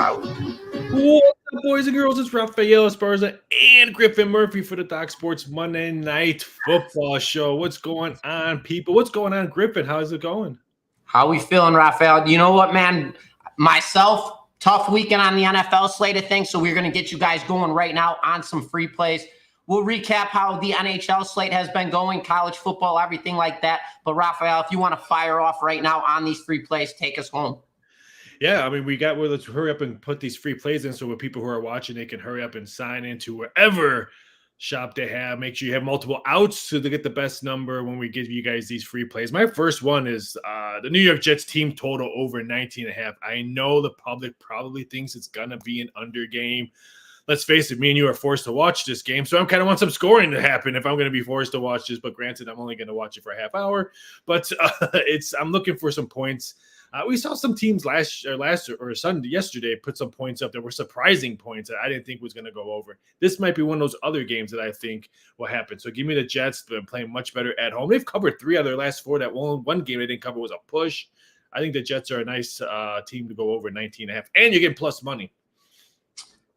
out. What's up, boys and girls? It's Raphael, Esparza, and Griffin Murphy for the Doc Sports Monday Night Football Show. What's going on, people? What's going on, Griffin? How's it going? How we feeling, Raphael? You know what, man? Myself, tough weekend on the NFL slate of things, so we're going to get you guys going right now on some free plays. We'll recap how the NHL slate has been going, college football, everything like that. But, Raphael, if you want to fire off right now on these free plays, take us home. Yeah, I mean, let's hurry up and put these free plays in so with people who are watching, they can hurry up and sign into wherever shop they have. Make sure you have multiple outs so they get the best number when we give you guys these free plays. My first one is the New York Jets team total over 19.5. I know the public probably thinks it's going to be an under game. Let's face it, me and you are forced to watch this game, so I kind of want some scoring to happen if I'm going to be forced to watch this. But granted, I'm only going to watch it for a half hour. But I'm looking for some points. We saw some teams yesterday put some points up that were surprising points that I didn't think was going to go over. This might be one of those other games that I think will happen. So give me the Jets. They're playing much better at home. They've covered 3 out of their last 4. That one game they didn't cover was a push. I think the Jets are a nice team to go over 19.5, and you're getting plus money.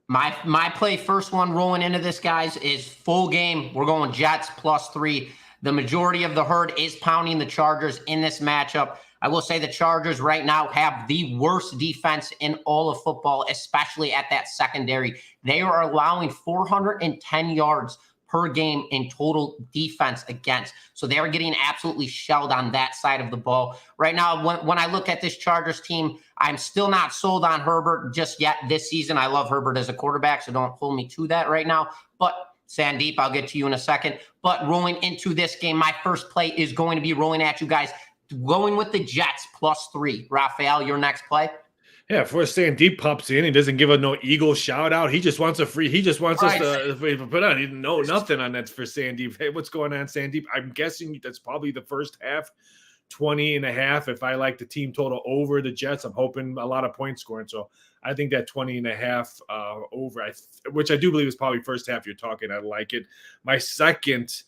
My play, first one rolling into this, guys, is full game. We're going Jets plus 3. The majority of the herd is pounding the Chargers in this matchup. I will say the Chargers right now have the worst defense in all of football, especially at that secondary. They are allowing 410 yards per game in total defense against. So they are getting absolutely shelled on that side of the ball. Right now, when I look at this Chargers team, I'm still not sold on Herbert just yet this season. I love Herbert as a quarterback, so don't hold me to that right now. But Sandeep, I'll get to you in a second. But rolling into this game, my first play is going to be rolling at you guys, going with the Jets plus 3. Raphael, your next play? Yeah, before Sandeep pops in, he doesn't give a no Eagle shout out. He just wants us to put on. He didn't know nothing on that for Sandeep. Hey, what's going on, Sandeep? I'm guessing that's probably the first half, 20.5. If I like the team total over the Jets, I'm hoping a lot of point scoring. So I think that 20.5 over, which I do believe is probably first half you're talking. I like it. My second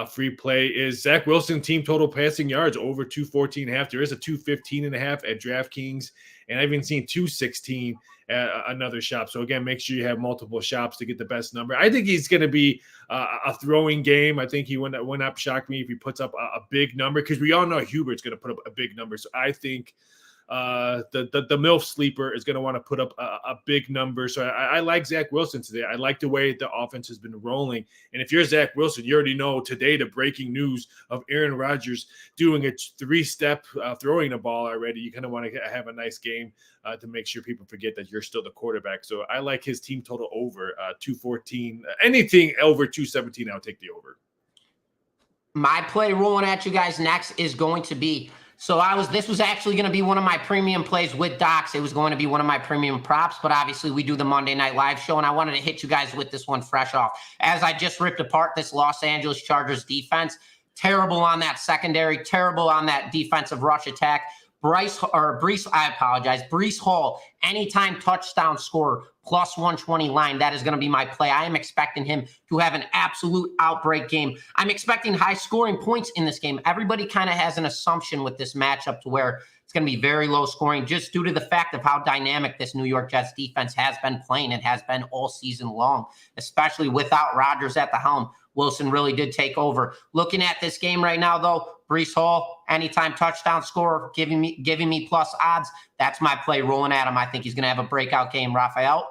free play is Zach Wilson team total passing yards over 214.5. There is a 215.5 at DraftKings, and I've even seen 216 at another shop. So again, make sure you have multiple shops to get the best number. I think he's going to be a throwing game. I think he would not shock me if he puts up a big number, because we all know Hubert's going to put up a big number. So I think the MILF sleeper is going to want to put up a big number. So I like Zach Wilson today. I like the way the offense has been rolling. And if you're Zach Wilson, you already know today the breaking news of Aaron Rodgers doing a 3-step throwing the ball already. You kind of want to have a nice game to make sure people forget that you're still the quarterback. So I like his team total over 214. Anything over 217, I'll take the over. My play rolling at you guys next is going to be, this was actually going to be one of my premium plays with Docs. It was going to be one of my premium props, but obviously we do the Monday Night Live show, and I wanted to hit you guys with this one fresh off. As I just ripped apart this Los Angeles Chargers defense, terrible on that secondary, terrible on that defensive rush attack. Breece Hall, anytime touchdown scorer, plus 120 line. That is going to be my play. I am expecting him to have an absolute outbreak game. I'm expecting high scoring points in this game. Everybody kind of has an assumption with this matchup to where it's going to be very low scoring, just due to the fact of how dynamic this New York Jets defense has been playing and has been all season long, especially without Rodgers at the helm. Wilson really did take over. Looking at this game right now, though, Breece Hall, anytime touchdown scorer, giving me plus odds. That's my play rolling at him. I think he's going to have a breakout game. Raphael?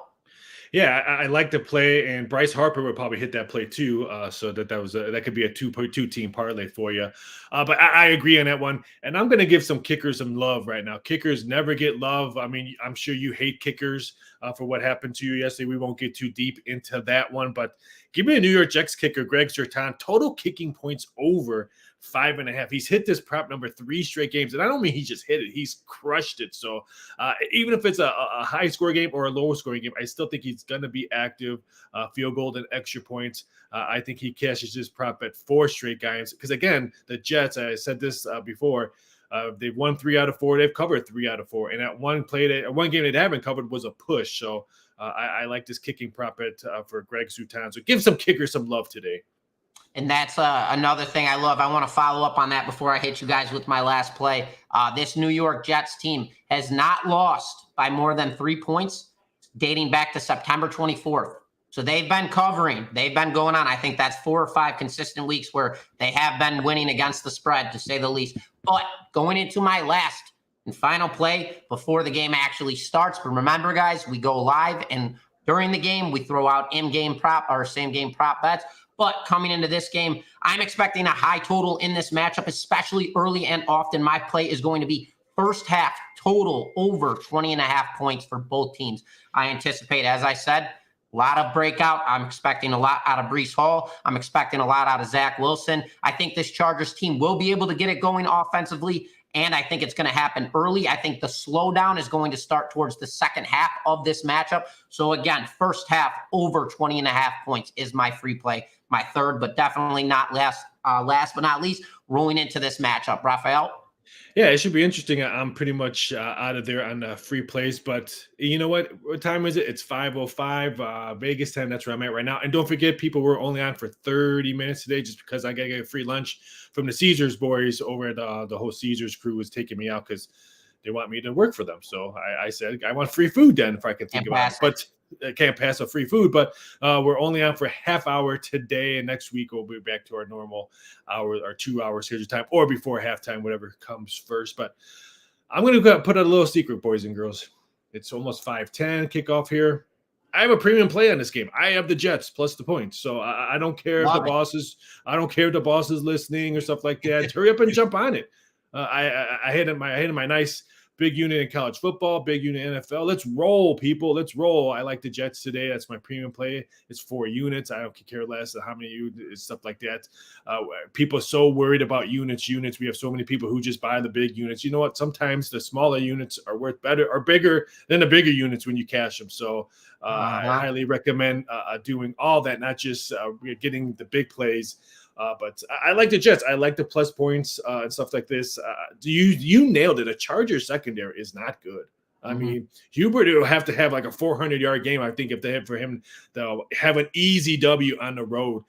Yeah, I like the play, and Bryce Harper would probably hit that play too. So that could be a two-team parlay for you. But I agree on that one, and I'm going to give some kickers some love right now. Kickers never get love. I mean, I'm sure you hate kickers for what happened to you yesterday. We won't get too deep into that one, but give me a New York Jets kicker, Greg Surtain, total kicking points over 5.5. He's hit this prop number 3 straight games, and I don't mean he just hit it; he's crushed it. So even if it's a high score game or a low scoring game, I still think he's going to be active. Field goal and extra points. I think he cashes his prop at 4 straight games, because again, the Jets. I said this before. They've won 3 out of 4. They've covered 3 out of 4, and at one game they haven't covered was a push. So I like this kicking prop for Greg Surtain. So give some kickers some love today. And that's another thing I love. I want to follow up on that before I hit you guys with my last play. This New York Jets team has not lost by more than 3 points dating back to September 24th. So they've been covering. They've been going on. I think that's 4 or 5 consistent weeks where they have been winning against the spread, to say the least. But going into my last and final play before the game actually starts. But remember, guys, we go live, and during the game, we throw out in-game prop or same-game prop bets. But coming into this game, I'm expecting a high total in this matchup, especially early and often. My play is going to be first half total over 20.5 points for both teams. I anticipate, as I said, a lot of breakout. I'm expecting a lot out of Breece Hall. I'm expecting a lot out of Zach Wilson. I think this Chargers team will be able to get it going offensively, and I think it's going to happen early. I think the slowdown is going to start towards the second half of this matchup. So again, first half over 20.5 points is my free play. My third, but definitely not last but not least, rolling into this matchup. Raphael? Yeah, it should be interesting. I'm pretty much out of there on the free plays, but you know what? What time is it? It's 5:05 Vegas time. That's where I'm at right now. And don't forget, people, were only on for 30 minutes today just because I got to get a free lunch from the Caesars boys over at the whole Caesars crew is taking me out because they want me to work for them. So I said, I want free food then if I can think about it. But I can't pass up free food, but we're only on for a half hour today, and next week we'll be back to our normal hour or 2 hours schedule time, or before halftime, whatever comes first. But I'm going to put out a little secret, boys and girls. It's almost 5:10 kickoff here. I have a premium play on this game. I have the Jets plus the points, so I don't care if the boss is. I don't care if the boss is listening or stuff like that. Hurry up and jump on it. I hit my nice big unit in college football, big unit in NFL. Let's roll, people. Let's roll. I like the Jets today. That's my premium play. It's 4 units. I don't care less how many units, stuff like that. People are so worried about units. We have so many people who just buy the big units. You know what? Sometimes the smaller units are worth better or bigger than the bigger units when you cash them. So I highly recommend doing all that, not just getting the big plays. But I like the Jets. I like the plus points and stuff like this. You nailed it. A Chargers secondary is not good. I mean, Hubert will have to have like a 400-yard game, I think, if they have for him to have an easy W on the road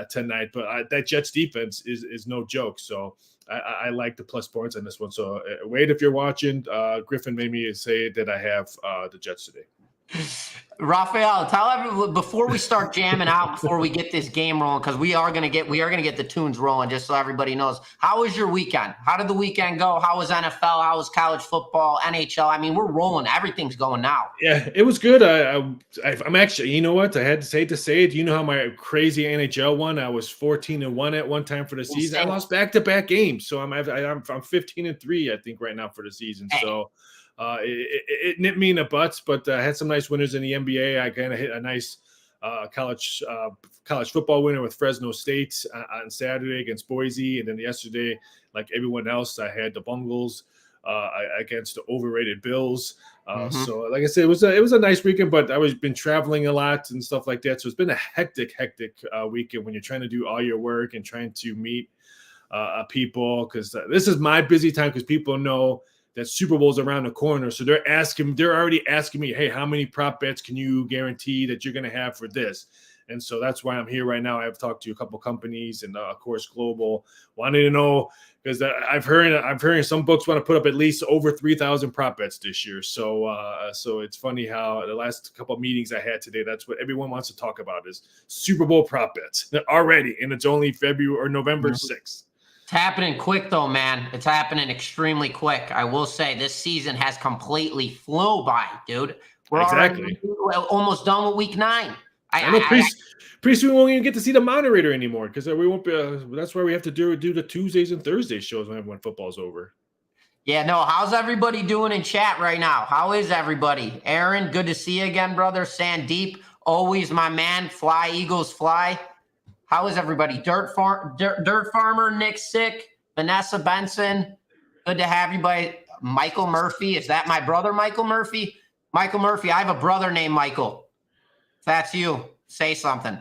tonight. But that Jets defense is no joke. So I like the plus points on this one. So wait, if you're watching, Griffin made me say that I have the Jets today. Raphael, tell everyone before we start jamming out, before we get this game rolling, because we are gonna get the tunes rolling, just so everybody knows. How was your weekend? How did the weekend go? How was NFL? How was college football, NHL? I mean, we're rolling. Everything's going now. Yeah, it was good. I'm actually, you know what? I had to say it. You know how my crazy NHL won? I was 14-1 at one time for the season. I lost back-to-back games, so I'm 15-3, I think, right now for the season. Hey. So. It nipped me in the butts, but I had some nice winners in the NBA. I kind of hit a nice college football winner with Fresno State on Saturday against Boise, and then yesterday, like everyone else, I had the Bungles against the overrated Bills. So, like I said, it was a nice weekend, but I've been traveling a lot and stuff like that. So it's been a hectic weekend when you're trying to do all your work and trying to meet people, because this is my busy time, because people know that Super Bowl's around the corner. So they're already asking me, hey, how many prop bets can you guarantee that you're going to have for this? And so that's why I'm here right now. I've talked to a couple companies and of course Global, wanting to know, because I've heard some books want to put up at least over 3,000 prop bets this year. So so it's funny how the last couple of meetings I had today, that's what everyone wants to talk about is Super Bowl prop bets already. And it's only February or November 6th. It's happening quick, though, man. It's happening extremely quick. I will say this season has completely flown by, dude. We're already almost done with week 9. I know pretty soon we won't even get to see the moderator anymore, because we won't be. That's why we have to do the Tuesdays and Thursday shows when football's over. Yeah, no. How's everybody doing in chat right now? How is everybody? Aaron, good to see you again, brother. Sandeep, always my man. Fly Eagles fly. How is everybody? Dirt Farmer, Nick Sick, Vanessa Benson. Good to have you by Michael Murphy. Is that my brother, Michael Murphy? Michael Murphy, I have a brother named Michael. If that's you, say something.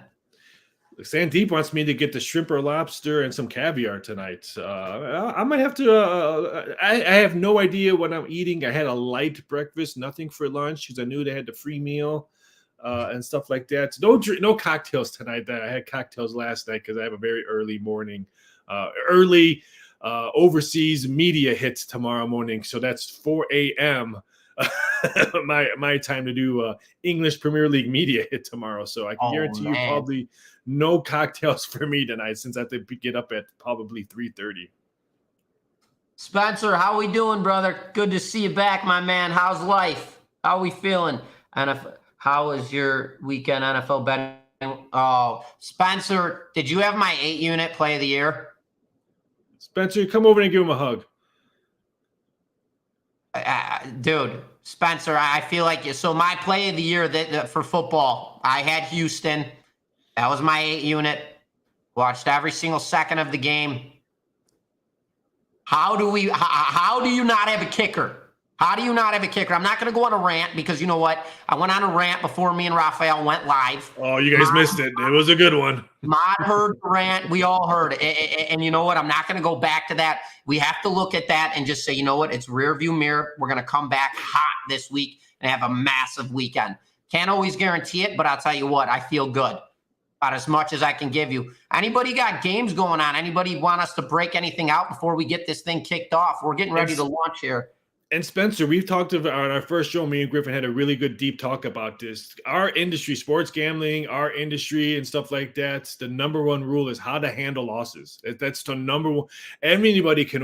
Sandeep wants me to get the shrimp or lobster and some caviar tonight. I might have to. I have no idea what I'm eating. I had a light breakfast, nothing for lunch, because I knew they had the free meal. and stuff like that. So no cocktails tonight. I had cocktails last night because I have a very early morning, overseas media hits tomorrow morning. So that's 4 a.m. my time to do English Premier League media hit tomorrow. So I can guarantee you probably no cocktails for me tonight since I have to get up at probably 3:30. Spencer, how we doing, brother? Good to see you back, my man. How's life? How we feeling? How was your weekend NFL betting? Oh, Spencer, did you have my 8-unit play of the year? Spencer, come over and give him a hug. Dude, Spencer, I feel like you. So my play of the year that for football, I had Houston. That was my 8-unit. Watched every single second of the game. How do you not have a kicker? How do you not have a kicker? I'm not going to go on a rant because you know what? I went on a rant before me and Raphael went live. Oh, you guys missed it. It was a good one. Mod heard the rant. We all heard it. And you know what? I'm not going to go back to that. We have to look at that and just say, you know what? It's rear view mirror. We're going to come back hot this week and have a massive weekend. Can't always guarantee it, but I'll tell you what, I feel good about as much as I can give you. Anybody got games going on? Anybody want us to break anything out before we get this thing kicked off? We're getting ready to launch here. And Spencer, we've talked about on our first show, me and Griffin had a really good deep talk about this. Our industry, sports gambling, our industry and stuff like that, the number one rule is how to handle losses. That's the number one. Everybody can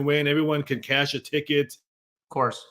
win. Everyone can cash a ticket. Of course.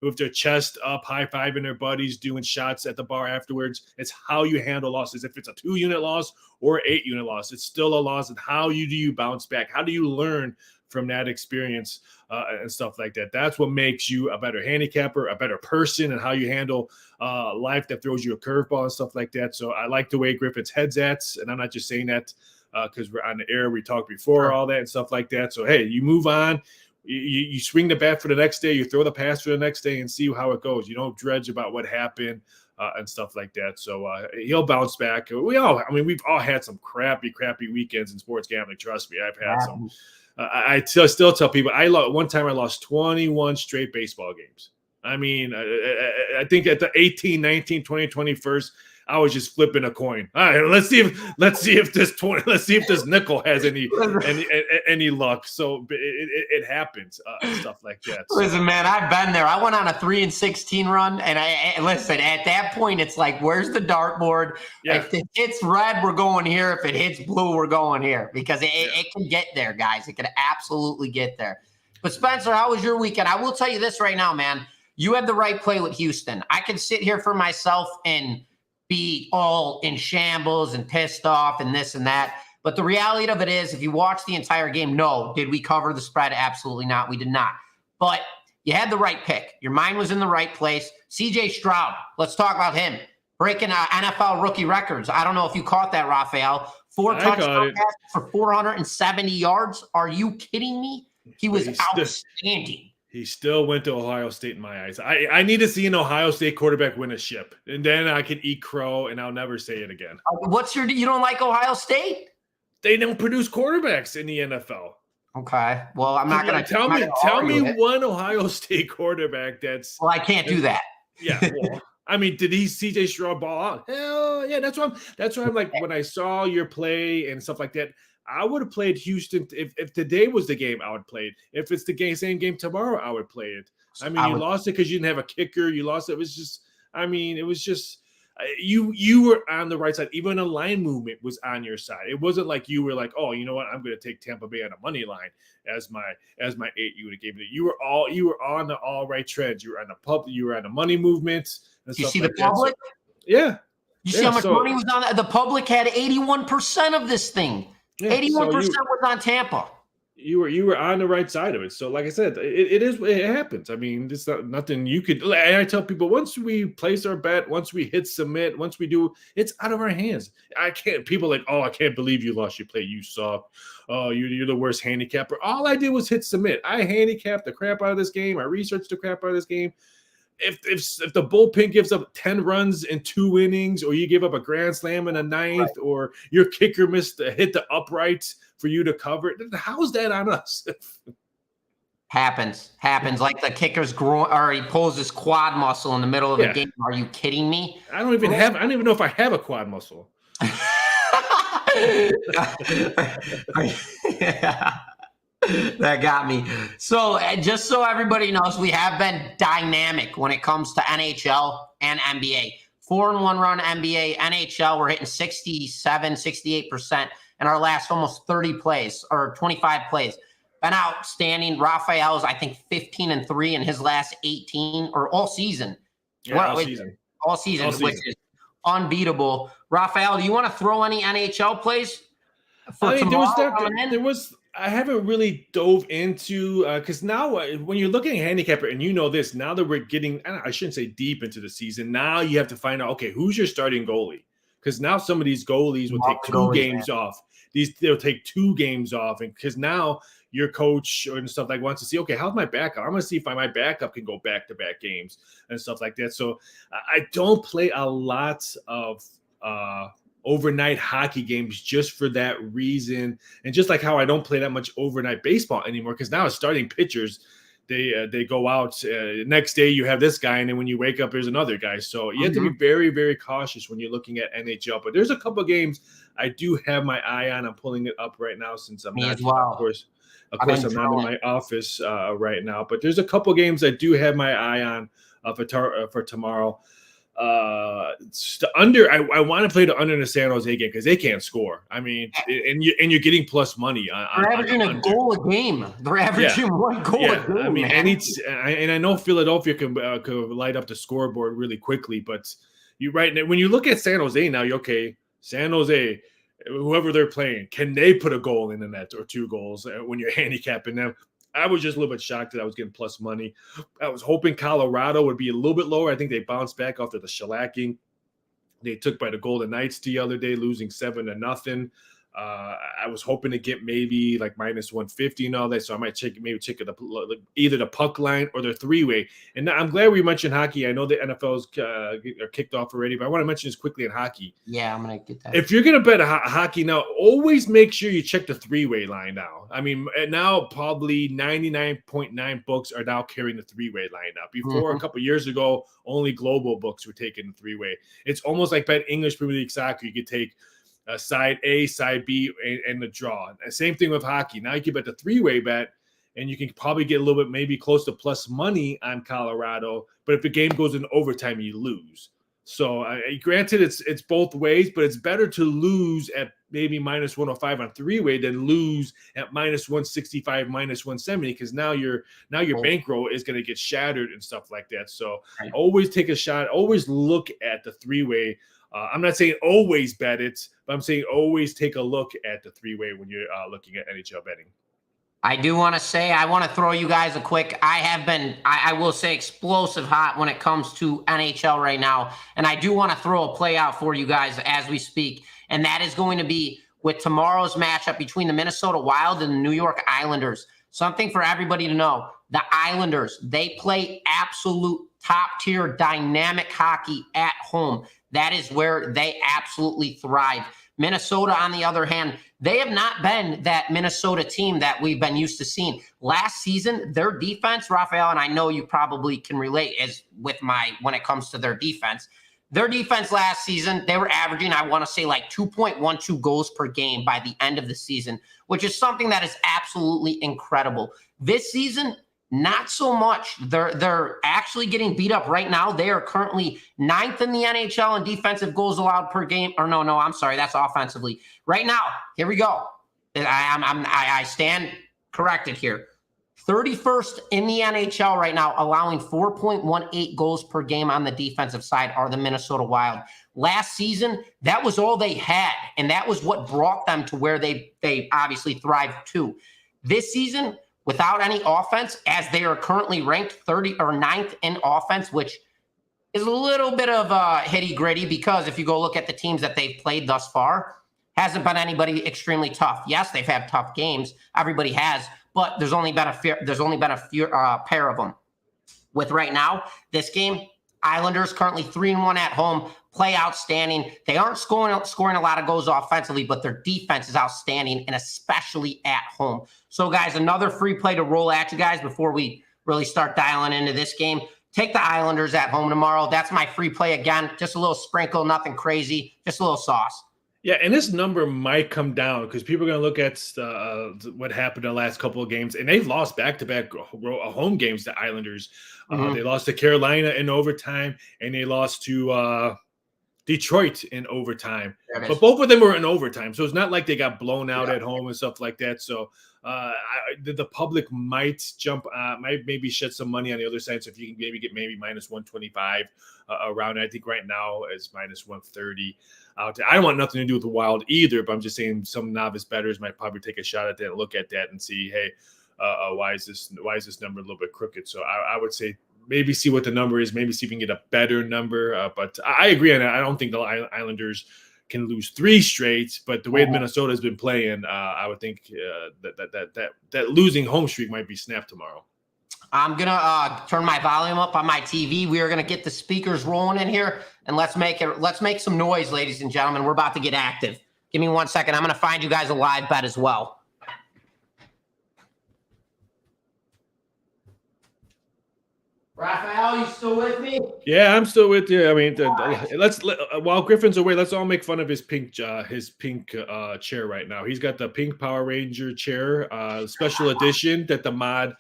With their chest up, high-fiving their buddies, doing shots at the bar afterwards. It's how you handle losses. If it's a 2-unit loss or 8-unit loss, it's still a loss. And how do you bounce back? How do you learn from that experience and stuff like that? That's what makes you a better handicapper, a better person, and how you handle life that throws you a curveball and stuff like that. So I like the way Griffin's head's at, and I'm not just saying that because we're on the air. We talked before all that and stuff like that. So, hey, you move on. You swing the bat for the next day. You throw the pass for the next day and see how it goes. You don't dredge about what happened and stuff like that. So he'll bounce back. We've all had some crappy weekends in sports gambling. Trust me, I've had some. I still tell people one time I lost 21 straight baseball games. I mean, I think at the 18, 19, 20, 21st, I was just flipping a coin. All right, let's see if this nickel has any luck. So it happens, stuff like that. So. Listen, man, I've been there. I went on a 3-16 run, and listen. At that point, it's like, where's the dartboard? Yeah. If it hits red, we're going here. If it hits blue, we're going here because it can get there, guys. It can absolutely get there. But Spencer, how was your weekend? I will tell you this right now, man. You had the right play with Houston. I can sit here for myself and be all in shambles and pissed off and this and that. But the reality of it is, if you watch the entire game, no, did we cover the spread? Absolutely not. We did not. But you had the right pick. Your mind was in the right place. CJ Stroud, let's talk about him. Breaking NFL rookie records. I don't know if you caught that, Raphael. 4 touchdown passes for 470 yards. Are you kidding me? He was outstanding. He still went to Ohio State in my eyes. I need to see an Ohio State quarterback win a ship, and then I can eat crow, and I'll never say it again. You don't like Ohio State? They don't produce quarterbacks in the NFL. Okay. Well, I'm not going to tell me one Ohio State quarterback that's. Well, I can't do that. Yeah. Well, I mean, did he CJ Stroud ball out? Hell yeah. That's why I'm like, when I saw your play and stuff like that, I would have played Houston. If today was the game, I would play it. If it's the same game tomorrow, I would play it. I mean, you lost it because you didn't have a kicker. You lost it. It was just you were on the right side. Even a line movement was on your side. It wasn't like you were like, oh, you know what? I'm going to take Tampa Bay on a money line as my 8 you would have given it. You were on the all right trends. You were on the public. You were on the money movements. And you stuff see like the public? So, yeah. You see how much money was on the public? Had 81% of this thing. 81% was on Tampa. You were on the right side of it. So, like I said, it happens. I mean, it's not nothing you could. And I tell people, once we place our bet, once we hit submit, once we do, it's out of our hands. People like, oh, I can't believe you lost your play. You suck. Oh, you're the worst handicapper. All I did was hit submit. I handicapped the crap out of this game. I researched the crap out of this game. If the bullpen gives up 10 runs in 2 innings, or you give up a grand slam in a ninth, or your kicker hit the uprights for you to cover it, how is that on us? Happens. Like the kicker's groin, or he pulls his quad muscle in the middle of a game. Are you kidding me? I don't even know if I have a quad muscle. Yeah. That got me. So just so everybody knows, we have been dynamic when it comes to NHL and NBA. 4-1 run NBA, NHL, we're hitting 67, 68% in our last almost 30 plays or 25 plays. Been outstanding. Raphael's, I think, 15-3 in his last 18 or all season. Yeah, all season. All season, which is unbeatable. Raphael, do you want to throw any NHL plays for tomorrow? I haven't really dove into because now when you're looking at handicapper, and you know this, now that we're getting, I shouldn't say deep into the season, now you have to find out, okay, who's your starting goalie? Because now some of these goalies will take 2 games off. They'll take 2 games off, and because now your coach and stuff like wants to see, okay, how's my backup? I'm going to see if my backup can go back-to-back games and stuff like that. So I don't play a lot of overnight hockey games just for that reason, and just like how I don't play that much overnight baseball anymore, because now starting pitchers, they go out next day you have this guy, and then when you wake up there's another guy. So you have to be very, very cautious when you're looking at NHL. But there's a couple of games I do have my eye on. I'm pulling it up right now since I'm not, of course I'm not in my office right now, but there's a couple games I do have my eye on for tomorrow. The under, I want to play the under in the San Jose game because they can't score. I mean, and you're getting plus money on. They're averaging a goal a game. They're averaging 1 goal a game. I mean, and I know Philadelphia can light up the scoreboard really quickly, but when you look at San Jose now, you're okay. San Jose, whoever they're playing, can they put a goal in the net or 2 goals when you're handicapping them? I was just a little bit shocked that I was getting plus money. I was hoping Colorado would be a little bit lower. I think they bounced back after the shellacking they took by the Golden Knights the other day, losing 7-0. I was hoping to get maybe like minus 150 and all that, so I might check either the puck line or the 3-way. And I'm glad we mentioned hockey. I know the NFL's are kicked off already, but I want to mention this quickly in hockey. Yeah, I'm gonna get that. If you're gonna bet hockey now, always make sure you check the 3-way line now. I mean, now probably 99.9 books are now carrying the 3-way line now. Before a couple of years ago, only global books were taking the 3-way. It's almost like bet English Premier League soccer. You could take side A, side B, and the draw. And same thing with hockey. Now you can bet the 3-way bet, and you can probably get a little bit, maybe close to plus money on Colorado. But if the game goes in overtime, you lose. So granted, it's both ways, but it's better to lose at maybe minus 105 on 3-way than lose at minus 165, minus 170, because now your bankroll is going to get shattered and stuff like that. So always take a shot. Always look at the 3-way. I'm not saying always bet it, but I'm saying always take a look at the 3-way when you're looking at NHL betting. I do want to say, I want to throw you guys a quick, I will say explosive hot when it comes to NHL right now. And I do want to throw a play out for you guys as we speak. And that is going to be with tomorrow's matchup between the Minnesota Wild and the New York Islanders. Something for everybody to know. The Islanders, they play absolute top tier dynamic hockey at home. That is where they absolutely thrive. Minnesota, on the other hand, they have not been that Minnesota team that we've been used to seeing. Last season, their defense, Raphael, and I know you probably can relate when it comes to their defense. Their defense last season, they were averaging, I want to say, like 2.12 goals per game by the end of the season, which is something that is absolutely incredible. This season, not so much. They're actually getting beat up right now. They are currently 9th in the NHL in defensive goals allowed per game. Or no, I'm sorry. That's offensively. Right now, here we go. I stand corrected here. 31st in the NHL right now, allowing 4.18 goals per game on the defensive side are the Minnesota Wild. Last season, that was all they had, and that was what brought them to where they obviously thrived too. This season, without any offense, as they are currently ranked 30 or 9th in offense, which is a little bit of hitty-gritty because if you go look at the teams that they've played thus far, hasn't been anybody extremely tough. Yes, they've had tough games. Everybody has, but there's only been a pair of them. With right now, this game, Islanders currently 3-1 at home, play outstanding. They aren't scoring a lot of goals offensively, but their defense is outstanding, and especially at home. So, guys, another free play to roll at you guys before we really start dialing into this game. Take the Islanders at home tomorrow. That's my free play again. Just a little sprinkle, nothing crazy, just a little sauce. Yeah, and this number might come down because people are going to look at what happened in the last couple of games, and they've lost back-to-back home games to Islanders. They lost to Carolina in overtime, and they lost to Detroit in overtime. But both of them were in overtime, so it's not like they got blown out at home and stuff like that. So the public might might maybe shed some money on the other side. So if you can maybe get minus 125 around, I think right now is minus 130. Out there. I don't want nothing to do with the Wild either, but I'm just saying some novice bettors might probably take a shot at that and look at that and see, hey, why is this number a little bit crooked? So I would say maybe see what the number is, maybe see if we can get a better number. But I agree on that. I don't think the Islanders can lose 3 straight, but the way Minnesota has been playing, I would think that losing home streak might be snapped tomorrow. I'm going to turn my volume up on my TV. We are going to get the speakers rolling in here, and let's make some noise, ladies and gentlemen. We're about to get active. Give me 1 second. I'm going to find you guys a live bet as well. Raphael, you still with me? Yeah, I'm still with you. I mean, while Griffin's away, let's all make fun of his pink chair right now. He's got the pink Power Ranger chair, special edition that the mod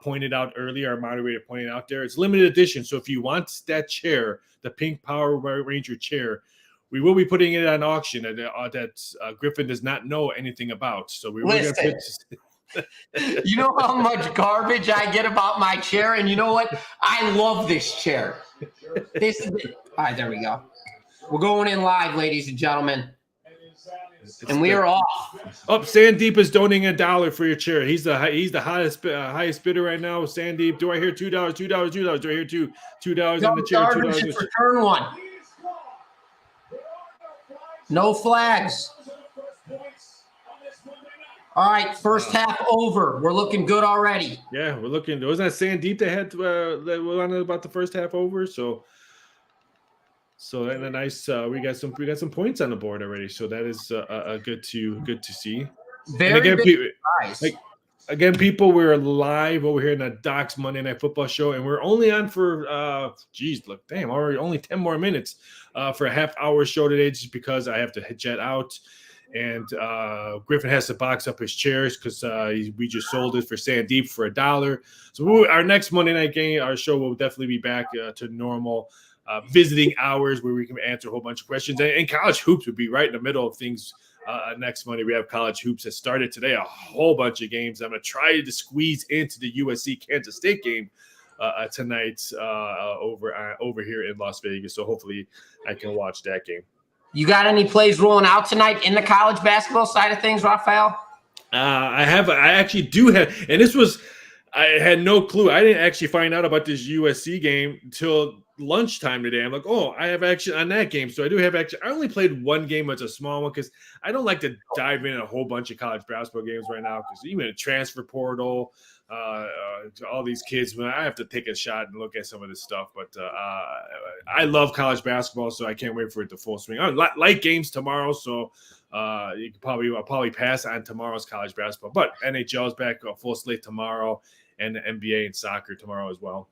pointed out earlier. Our moderator pointed out there. It's limited edition, so if you want that chair, the pink Power Ranger chair, we will be putting it on auction that Griffin does not know anything about. So we will going to put. You know how much garbage I get about my chair, and you know what? I love this chair. This is it. All right, there we go. We're going in live, ladies and gentlemen, and we are off. Sandeep is donating $1 for your chair. He's the highest bidder right now. Sandeep, do I hear $2? $2? Do I hear $2 on the chair? $2. Return one. No flags. All right, first half over. We're looking good already. Yeah, we're looking. Wasn't that Sandeep that had that was on about the first half over? So and a nice. We got some points on the board already. So that is good to see. Very good. Again, people, we're live over here in the Doc's Monday Night Football show, and we're only on for already only 10 more minutes for a half-hour show today, just because I have to jet out. And Griffin has to box up his chairs because we just sold it for Sandeep for $1. So our next Monday night game, our show will definitely be back to normal visiting hours where we can answer a whole bunch of questions. And college hoops would be right in the middle of things next Monday. We have college hoops that started today, a whole bunch of games. I'm going to try to squeeze into the USC Kansas State game tonight over here in Las Vegas. So hopefully I can watch that game. You got any plays rolling out tonight in the college basketball side of things, Raphael? I actually do have, and I had no clue. I didn't actually find out about this USC game until lunchtime today. I'm like, oh, I have action on that game. So I do have action. I only played one game. It's a small one because I don't like to dive in a whole bunch of college basketball games right now because even a transfer portal, all these kids, I have to take a shot and look at some of this stuff. But I love college basketball, so I can't wait for it to full swing. Light games tomorrow, so I'll probably pass on tomorrow's college basketball. But NHL is back full slate tomorrow, and the NBA and soccer tomorrow as well.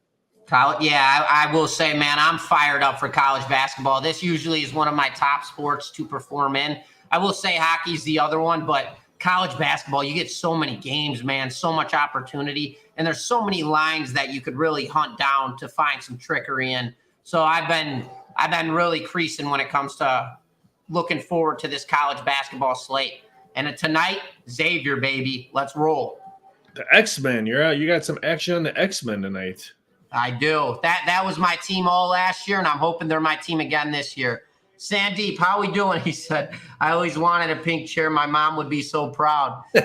I will say, man, I'm fired up for college basketball. This usually is one of my top sports to perform in. I will say hockey's the other one, but college basketball, you get so many games, man, so much opportunity, and there's so many lines that you could really hunt down to find some trickery in. So I've been really creasing when it comes to looking forward to this college basketball slate. And tonight, Xavier, baby, let's roll. The X-Men, you're out. You got some action on the X-Men tonight. I do. That was my team all last year, and I'm hoping they're my team again this year. Sandeep, how we doing? He said, I always wanted a pink chair. My mom would be so proud. You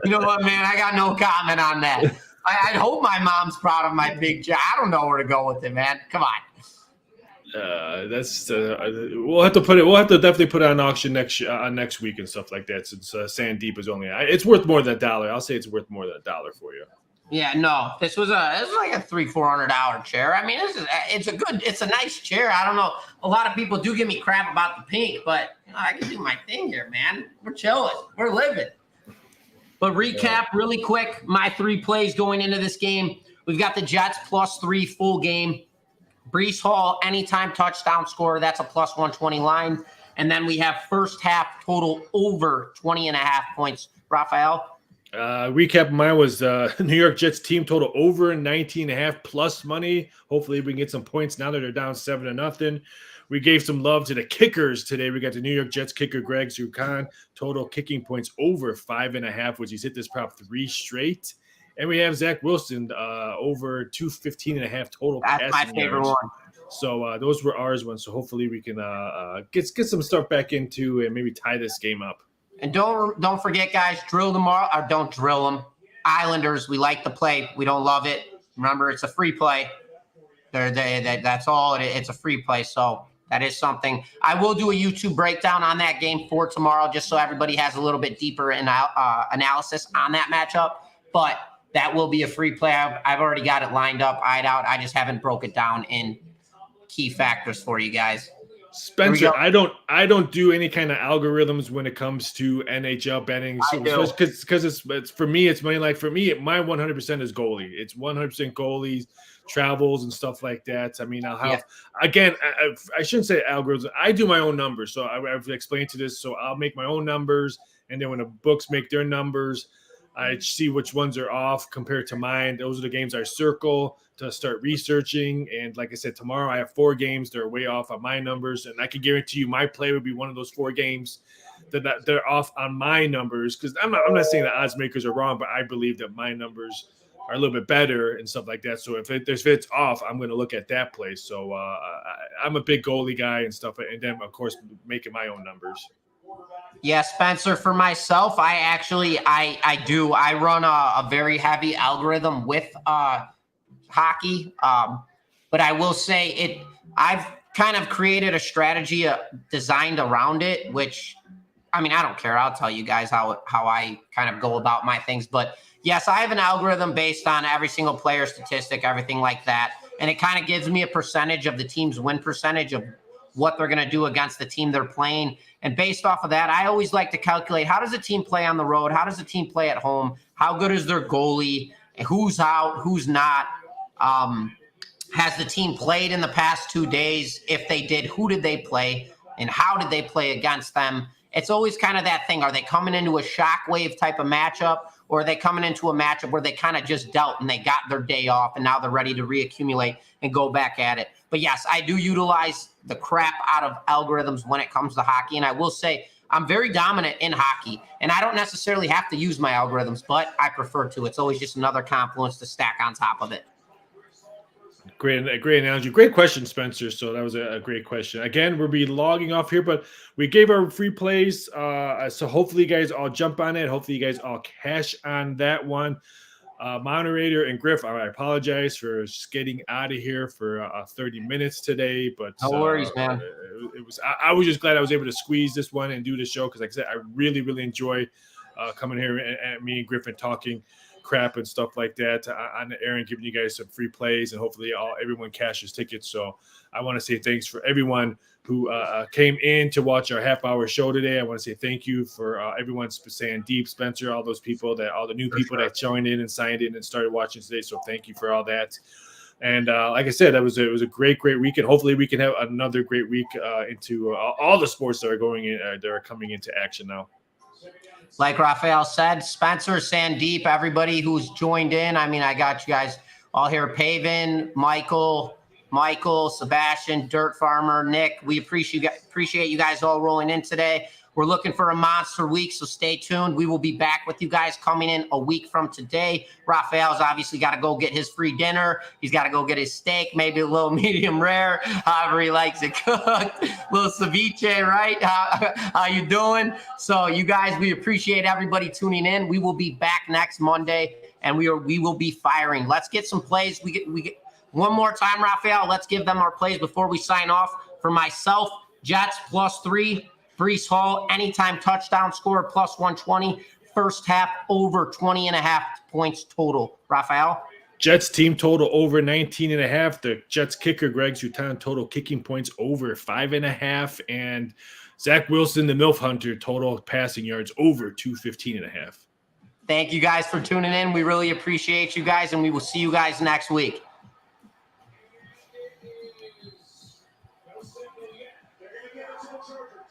know what, man? I got no comment on that. I hope my mom's proud of my pink chair. I don't know where to go with it, man. Come on. We'll have to definitely put it on auction next week and stuff like that. Since Sandeep is only, it's worth more than $1. I'll say it's worth more than $1 for you. Yeah, no, this was like a $300-400 chair. I mean, it's a nice chair. I don't know. A lot of people do give me crap about the pink, but I can do my thing here, man. We're chilling. We're living. But recap really quick, my 3 plays going into this game. We've got the Jets +3 full game. Brees Hall, anytime touchdown scorer, that's a +120 line. And then we have first half total over 20.5 points. Raphael? Recap, mine was New York Jets team total over 19.5 plus money. Hopefully we can get some points now that they're down 7-0. We gave some love to the kickers today. We got the New York Jets kicker Greg Zukan, total kicking points over 5.5, which he's hit this prop 3 straight. And we have Zach Wilson over 215.5 total. That's my favorite one. So those were ours ones. So hopefully we can get some stuff back into and maybe tie this game up. And don't forget, guys, drill tomorrow, or don't drill them. Islanders, we like the play. We don't love it. Remember, it's a free play. That's all. It's a free play, so that is something. I will do a YouTube breakdown on that game for tomorrow, just so everybody has a little bit deeper analysis on that matchup. But that will be a free play. I've already got it lined up, eyed out. I just haven't broke it down in key factors for you guys. Spencer, I don't do any kind of algorithms when it comes to NHL betting. Because it's for me, it's money. Like for me, my 100% is goalie. It's 100% goalies, travels, and stuff like that. I mean, I'll have again. I shouldn't say algorithms. I do my own numbers. So I've explained to this. So I'll make my own numbers, and then when the books make their numbers, I see which ones are off compared to mine. Those are the games I circle to start researching. And like I said, tomorrow I have 4 games that are way off on my numbers. And I can guarantee you my play would be one of those 4 games that they're off on my numbers. Because I'm not saying the odds makers are wrong, but I believe that my numbers are a little bit better and stuff like that. So if it's off, I'm going to look at that play. So I'm a big goalie guy and stuff. And then, of course, making my own numbers. Yeah, Spencer, for myself, I run a very heavy algorithm with hockey. But I will say I've kind of created a strategy designed around it, which, I mean, I don't care. I'll tell you guys how I kind of go about my things. But yes, I have an algorithm based on every single player statistic, everything like that. And it kind of gives me a percentage of the team's win percentage of what they're going to do against the team they're playing. And based off of that, I always like to calculate, how does a team play on the road? How does a team play at home? How good is their goalie? Who's out? Who's not? Has the team played in the past 2 days? If they did, who did they play? And how did they play against them? It's always kind of that thing. Are they coming into a shockwave type of matchup? Or are they coming into a matchup where they kind of just dealt and they got their day off and now they're ready to reaccumulate and go back at it? But yes, I do utilize the crap out of algorithms when it comes to hockey. And I will say I'm very dominant in hockey. And I don't necessarily have to use my algorithms, but I prefer to. It's always just another confluence to stack on top of it. Great analogy. Great question, Spencer. So that was a great question. Again, we'll be logging off here, but we gave our free plays. So hopefully you guys all jump on it. Hopefully you guys all cash on that one. Moderator and Griff, I apologize for getting out of here for 30 minutes today, but no worries, man. I was just glad I was able to squeeze this one and do the show because, like I said, I really enjoy coming here and me and Griffin talking crap and stuff like that on the air and giving you guys some free plays, and hopefully everyone cashes tickets. So I want to say thanks for everyone who came in to watch our half-hour show today. I want to say thank you for everyone saying Deep, Spencer, all those people, all the new people that joined in and signed in and started watching today. So thank you for all that. And like I said, it was a great weekend. Hopefully we can have another great week into all the sports that are going in, that are coming into action now. Like Raphael said, Spencer, Sandeep, everybody who's joined in. I mean, I got you guys all here. Paven, Michael, Sebastian, Dirt Farmer, Nick. We appreciate you guys all rolling in today. We're looking for a monster week, so stay tuned. We will be back with you guys coming in a week from today. Raphael's obviously got to go get his free dinner. He's got to go get his steak, maybe a little medium rare, however he likes it cooked. A little ceviche, right? How you doing? So you guys, we appreciate everybody tuning in. We will be back next Monday, and we will be firing. Let's get some plays. We get one more time, Raphael. Let's give them our plays before we sign off. For myself, Jets +3. Brees Hall, anytime touchdown scorer +120. first half over 20.5 points total. Raphael? Jets team total over 19.5. The Jets kicker, Greg Zutan, total kicking points over 5.5. And Zach Wilson, the MILF Hunter, total passing yards over 215.5. Thank you guys for tuning in. We really appreciate you guys, and we will see you guys next week.